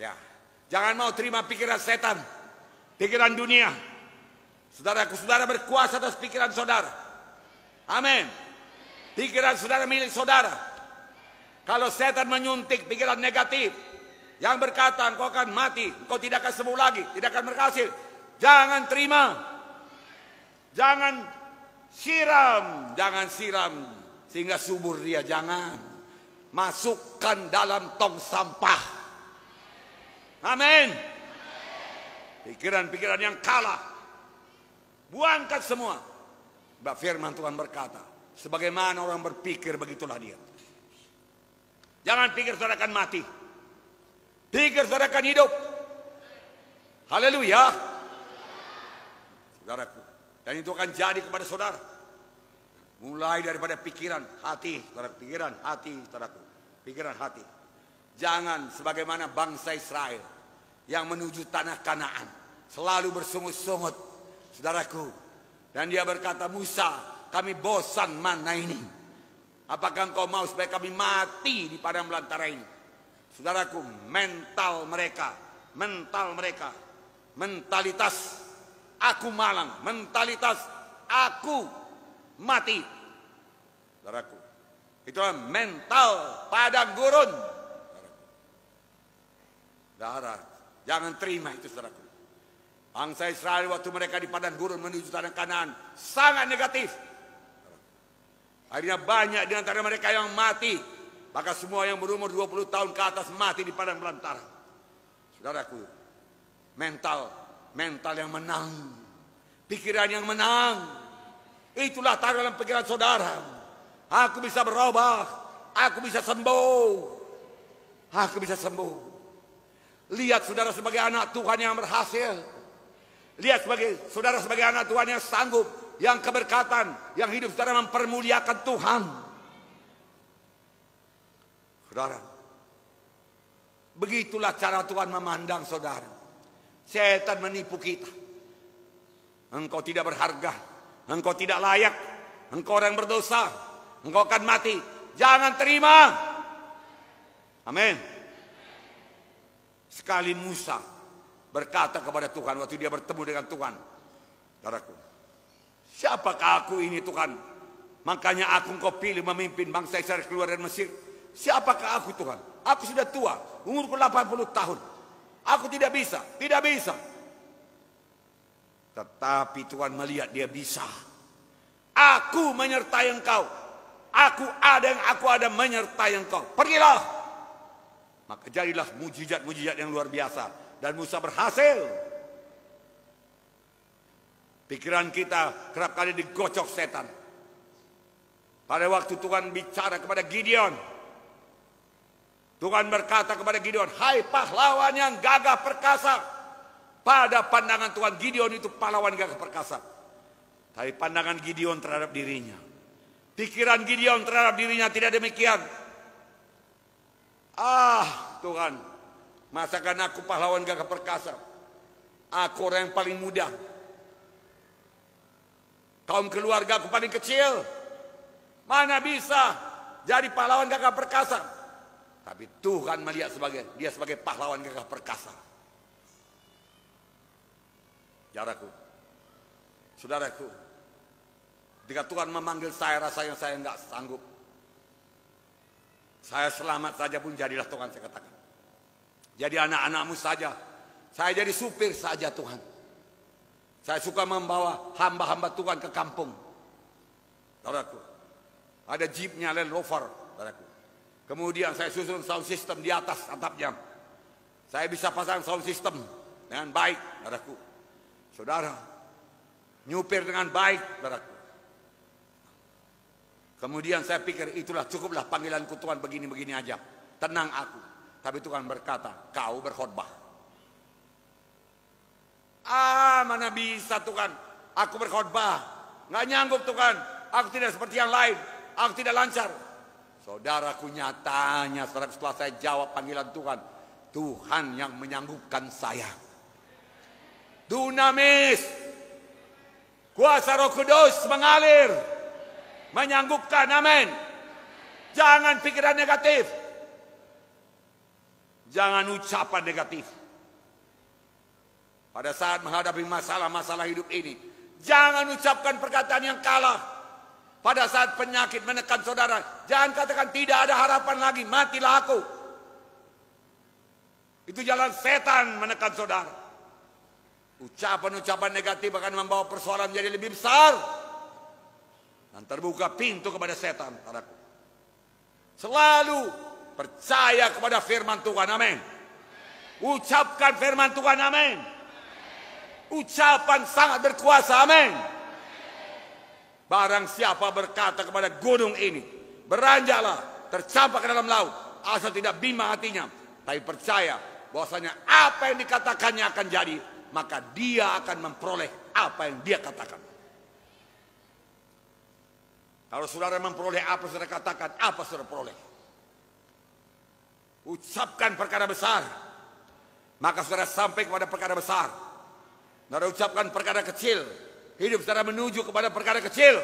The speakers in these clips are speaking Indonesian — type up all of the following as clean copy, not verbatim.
Ya, jangan mau terima pikiran setan, pikiran dunia. Saudaraku, saudara berkuasa atas pikiran saudara. Amin. Pikiran saudara milik saudara. Kalau setan menyuntik pikiran negatif yang berkata engkau akan mati, engkau tidak akan sembuh lagi, tidak akan berhasil, jangan terima. Jangan siram sehingga subur dia, jangan. Masukkan dalam tong sampah. Amin. Pikiran-pikiran yang kalah, buangkan semua. Sebab firman Tuhan berkata, sebagaimana orang berpikir begitulah dia. Jangan pikir saudara akan mati, pikir saudara akan hidup. Haleluya, saudaraku. Dan itu akan jadi kepada saudara. Mulai daripada pikiran, hati, saudara. Pikiran, hati, saudaraku. Pikiran, hati. Jangan sebagaimana bangsa Israel yang menuju tanah Kanaan, selalu bersungut-sungut, saudaraku. Dan dia berkata, Musa, kami bosan mana ini. Apakah engkau mau supaya kami mati di padang belantara ini? Saudaraku, mental mereka, mentalitas aku malang, mentalitas aku mati. Saudaraku, itulah mental padang gurun. Saudara, jangan terima itu, saudaraku. Bangsa Israel waktu mereka di padang gurun menuju tanah Kanaan sangat negatif. Akhirnya banyak di antara mereka yang mati. Maka semua yang berumur 20 tahun ke atas mati di padang belantara. Saudaraku, mental yang menang, pikiran yang menang, itulah taruh dalam pikiran saudara. Aku bisa berubah, aku bisa sembuh, aku bisa sembuh. Lihat saudara sebagai anak Tuhan yang berhasil. Lihat saudara sebagai anak Tuhan yang sanggup, yang keberkatan, yang hidup saudara mempermuliakan Tuhan. Saudara, begitulah cara Tuhan memandang saudara. Setan menipu kita. Engkau tidak berharga, engkau tidak layak, engkau orang berdosa, engkau akan mati. Jangan terima. Amin. Sekali Musa berkata kepada Tuhan waktu dia bertemu dengan Tuhan, saudaraku, siapakah aku ini Tuhan? Makanya aku engkau pilih memimpin bangsa Israel keluar dari Mesir. Siapakah aku Tuhan? Aku sudah tua, umurku 80 tahun. Aku tidak bisa. Tetapi Tuhan melihat dia bisa. Aku menyertai engkau. Aku ada menyertai engkau. Pergilah. Maka jadilah mujizat-mujizat yang luar biasa. Dan Musa berhasil. Pikiran kita kerap kali digocok setan. Pada waktu Tuhan bicara kepada Gideon, Tuhan berkata kepada Gideon, hai pahlawan yang gagah perkasa. Pada pandangan Tuhan, Gideon itu pahlawan gagah perkasa. Tapi pandangan Gideon terhadap dirinya, pikiran Gideon terhadap dirinya tidak demikian. Tuhan, masakan aku pahlawan gagah perkasa? Aku orang yang paling muda. Kaum keluarga aku paling kecil. Mana bisa jadi pahlawan gagah perkasa? Tapi Tuhan melihat dia sebagai pahlawan gagah perkasa. Saudaraku, ketika Tuhan memanggil saya, rasanya saya nggak sanggup. Saya selamat saja pun jadilah Tuhan, saya katakan. Jadi anak-anakmu saja. Saya jadi supir saja Tuhan. Saya suka membawa hamba-hamba Tuhan ke kampung. Saudaraku, ada jeepnya Land Rover, saudaraku. Kemudian saya susun sound system di atas atapnya. Saya bisa pasang sound system dengan baik, saudaraku. Saudara, nyupir dengan baik, saudaraku. Kemudian saya pikir itulah cukuplah panggilanku Tuhan, begini-begini aja. Tenang aku. Tapi Tuhan berkata, kau berkhotbah. Mana bisa Tuhan, aku berkhotbah. Nggak nyanggup Tuhan, aku tidak seperti yang lain. Aku tidak lancar. Saudaraku, nyatanya setelah saya jawab panggilan Tuhan, Tuhan yang menyanggupkan saya. Dunamis, kuasa Roh Kudus mengalir, menyanggupkan. Amin. Jangan pikiran negatif. Jangan ucapan negatif. Pada saat menghadapi masalah-masalah hidup ini, jangan ucapkan perkataan yang kalah. Pada saat penyakit menekan saudara, jangan katakan tidak ada harapan lagi, matilah aku. Itu jalan setan menekan saudara. Ucapan-ucapan negatif akan membawa persoalan menjadi lebih besar. Dan terbuka pintu kepada setan. Selalu percaya kepada firman Tuhan, amin. Ucapkan firman Tuhan, amin. Ucapan sangat berkuasa, amin. Barang siapa berkata kepada gunung ini, beranjaklah, tercampak ke dalam laut, asal tidak bimbang hatinya, tapi percaya bahwasanya apa yang dikatakannya akan jadi, maka dia akan memperoleh apa yang dia katakan. Kalau saudara memperoleh apa saudara katakan, apa saudara peroleh? Ucapkan perkara besar, maka saudara sampai kepada perkara besar. Saudara ucapkan perkara kecil, hidup saudara menuju kepada perkara kecil.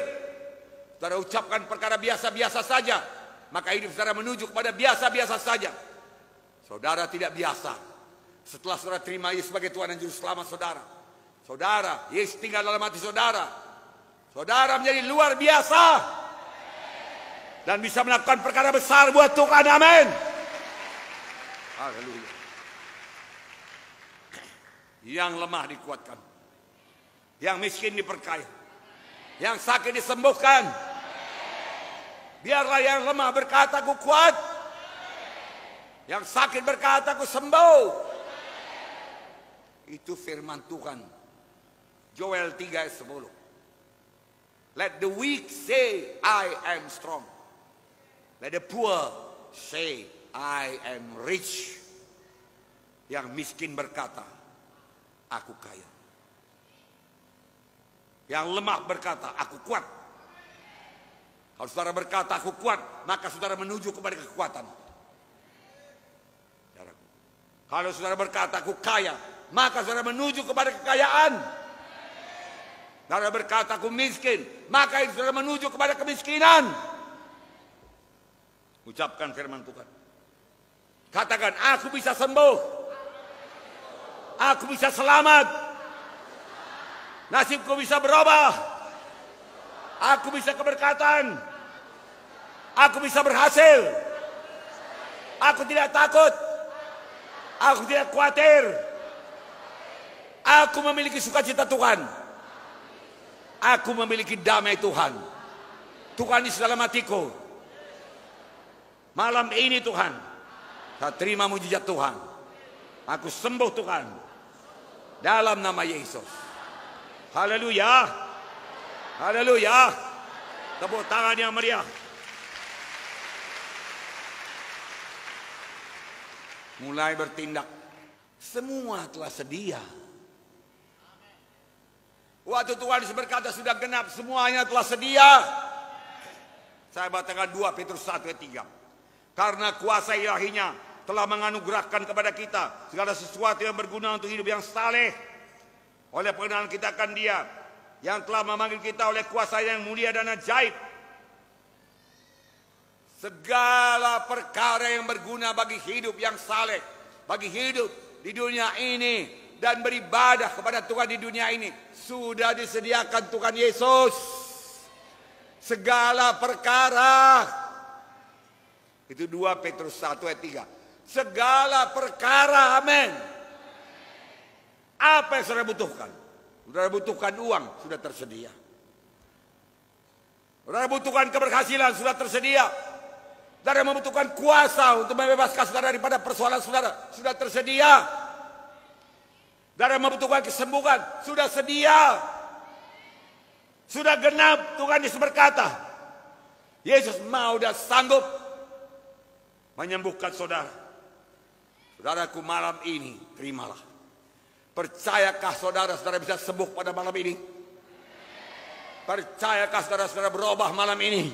Saudara ucapkan perkara biasa-biasa saja, maka hidup saudara menuju kepada biasa-biasa saja. Saudara tidak biasa. Setelah saudara terima Yesus sebagai Tuhan dan Juru Selamat saudara, saudara, Yesus tinggal dalam hati saudara. Saudara menjadi luar biasa dan bisa melakukan perkara besar buat Tuhan, amin. Haleluya. Yang lemah dikuatkan, yang miskin diperkaya, yang sakit disembuhkan. Biarlah yang lemah berkata, aku kuat. Yang sakit berkata, aku sembuh. Itu firman Tuhan. Joel 3 ayat 10. Let the weak say, I am strong. Let the poor say, I am rich. Yang miskin berkata, aku kaya. Yang lemah berkata, aku kuat. Kalau saudara berkata, aku kuat, maka saudara menuju kepada kekuatan. Kalau saudara berkata, aku kaya, maka saudara menuju kepada kekayaan. Saudara berkata, aku miskin, maka saudara menuju kepada kemiskinan. Ucapkan firman Tuhan. Katakan, aku bisa sembuh. Aku bisa selamat. Nasibku bisa berubah. Aku bisa keberkatan. Aku bisa berhasil. Aku tidak takut. Aku tidak khawatir. Aku memiliki sukacita Tuhan. Aku memiliki damai Tuhan. Tuhan di dalam hatiku. Malam ini Tuhan, saya terima mujizat Tuhan. Aku sembuh Tuhan. Dalam nama Yesus. Haleluya. Haleluya. Tepuk tangan yang meriah. Mulai bertindak. Semua telah sedia. Waktu Tuhan berkata sudah genap, semuanya telah sedia. Saya bacakan 2 Petrus 1 ayat 3. Karena kuasa ilahinya telah menganugerahkan kepada kita segala sesuatu yang berguna untuk hidup yang saleh. Oleh pengenalan kita akan Dia yang telah memanggil kita oleh kuasa yang mulia dan ajaib. Segala perkara yang berguna bagi hidup yang saleh, bagi hidup di dunia ini dan beribadah kepada Tuhan di dunia ini, sudah disediakan Tuhan Yesus. Segala perkara. Itu 2 Petrus 1 ayat 3. Segala perkara, amin. Apa yang saudara butuhkan? Saudara butuhkan uang, sudah tersedia. Saudara butuhkan keberhasilan, sudah tersedia. Saudara membutuhkan kuasa untuk membebaskan saudara daripada persoalan saudara, sudah tersedia. Saudara membutuhkan kesembuhan, sudah sedia. Sudah genap, Tuhan Yesus berkata, Yesus mau dan sanggup menyembuhkan saudara. Saudaraku, malam ini terimalah. Percayakah saudara-saudara bisa sembuh pada malam ini? Percayakah saudara-saudara berubah malam ini?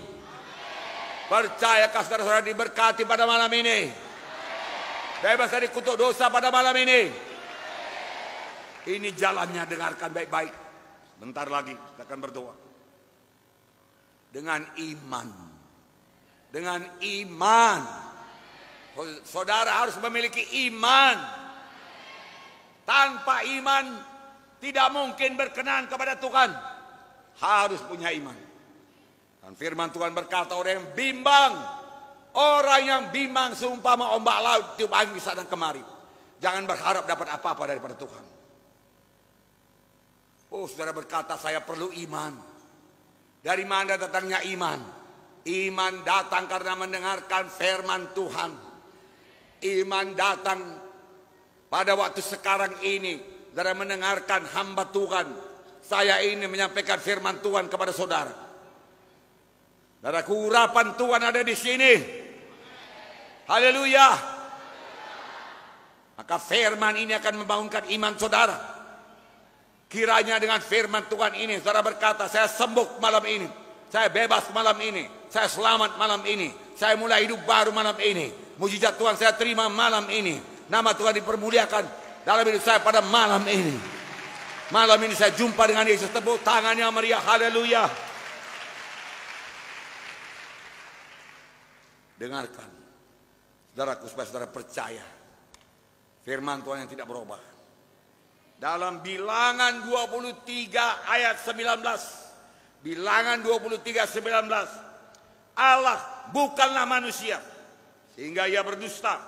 Percayakah saudara-saudara diberkati pada malam ini? Bebas dari kutuk dosa pada malam ini? Ini jalannya, dengarkan baik-baik. Bentar lagi kita akan berdoa. Dengan iman. Dengan iman. Saudara harus memiliki iman. Tanpa iman tidak mungkin berkenan kepada Tuhan. Harus punya iman. Dan firman Tuhan berkata, orang yang bimbang, orang yang bimbang seumpama ombak laut tiup angin sana kemari. Jangan berharap dapat apa-apa daripada Tuhan. Oh, saudara berkata, saya perlu iman. Dari mana datangnya iman? Iman datang karena mendengarkan firman Tuhan. Iman datang pada waktu sekarang ini, saudara mendengarkan hamba Tuhan. Saya ini menyampaikan firman Tuhan kepada saudara. Saudaraku, urapan Tuhan ada di sini. Haleluya. Maka firman ini akan membangunkan iman saudara. Kiranya dengan firman Tuhan ini, saudara berkata, saya sembuh malam ini. Saya bebas malam ini. Saya selamat malam ini. Saya mulai hidup baru malam ini. Mujizat Tuhan saya terima malam ini. Nama Tuhan dipermuliakan dalam hidup saya pada malam ini. Malam ini saya jumpa dengan Yesus. Tepuk tangannya meriah. Haleluya. Dengarkan, saudaraku, supaya saudara percaya firman Tuhan yang tidak berubah. Dalam Bilangan 23 ayat 19. Bilangan 23 19. Allah bukanlah manusia sehingga ia berdusta,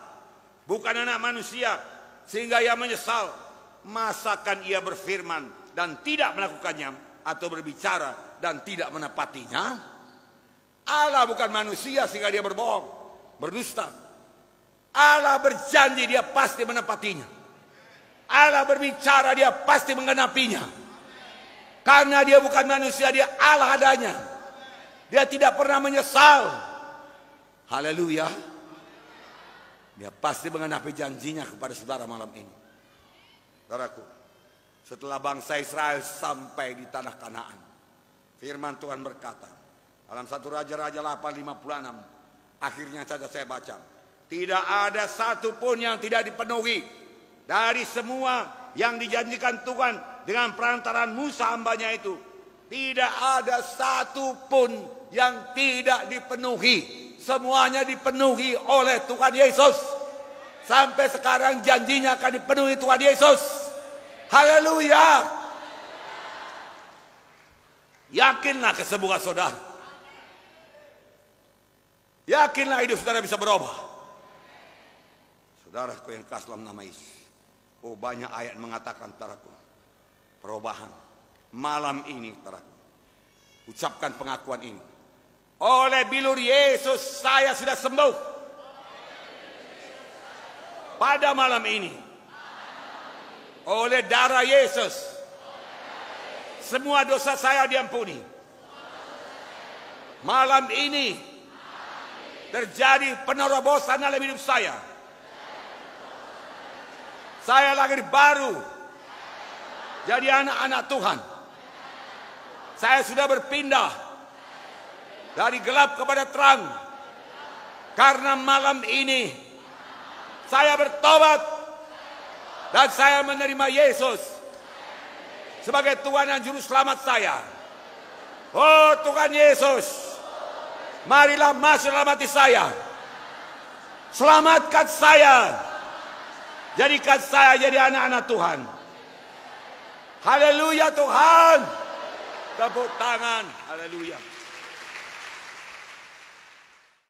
bukan anak manusia sehingga ia menyesal. Masakan ia berfirman dan tidak melakukannya, atau berbicara dan tidak menepatinya? Allah bukan manusia sehingga dia berbohong, berdusta. Allah berjanji, dia pasti menepatinya. Allah berbicara, dia pasti menggenapinya. Karena dia bukan manusia, dia Allah adanya. Dia tidak pernah menyesal. Haleluya. Dia pasti menggenapi janjinya kepada saudara malam ini. Saudaraku, setelah bangsa Israel sampai di tanah Kanaan, firman Tuhan berkata dalam 1 Raja-Raja 8:56, akhirnya saja saya baca, tidak ada satu pun yang tidak dipenuhi dari semua yang dijanjikan Tuhan dengan perantaran Musa hambanya itu. Tidak ada satu pun yang tidak dipenuhi. Semuanya dipenuhi oleh Tuhan Yesus. Sampai sekarang janjinya akan dipenuhi Tuhan Yesus. Haleluya. Yakinlah kesembuhan saudara. Yakinlah hidup saudara bisa berubah. Saudaraku yang kasih dalam nama Yesus. Oh, banyak ayat mengatakan, saudaraku, perubahan. Malam ini, saudaraku, ucapkan pengakuan ini. Oleh bilur Yesus saya sudah sembuh. Pada malam ini, oleh darah Yesus, semua dosa saya diampuni. Malam ini terjadi penerobosan dalam hidup saya. Saya lahir baru, jadi anak-anak Tuhan. Saya sudah berpindah dari gelap kepada terang. Karena malam ini saya bertobat dan saya menerima Yesus sebagai Tuhan dan Juru Selamat saya. Oh Tuhan Yesus, marilah masuk dalam hati saya. Selamatkan saya. Jadikan saya jadi anak-anak Tuhan. Haleluya Tuhan. Tepuk tangan. Haleluya.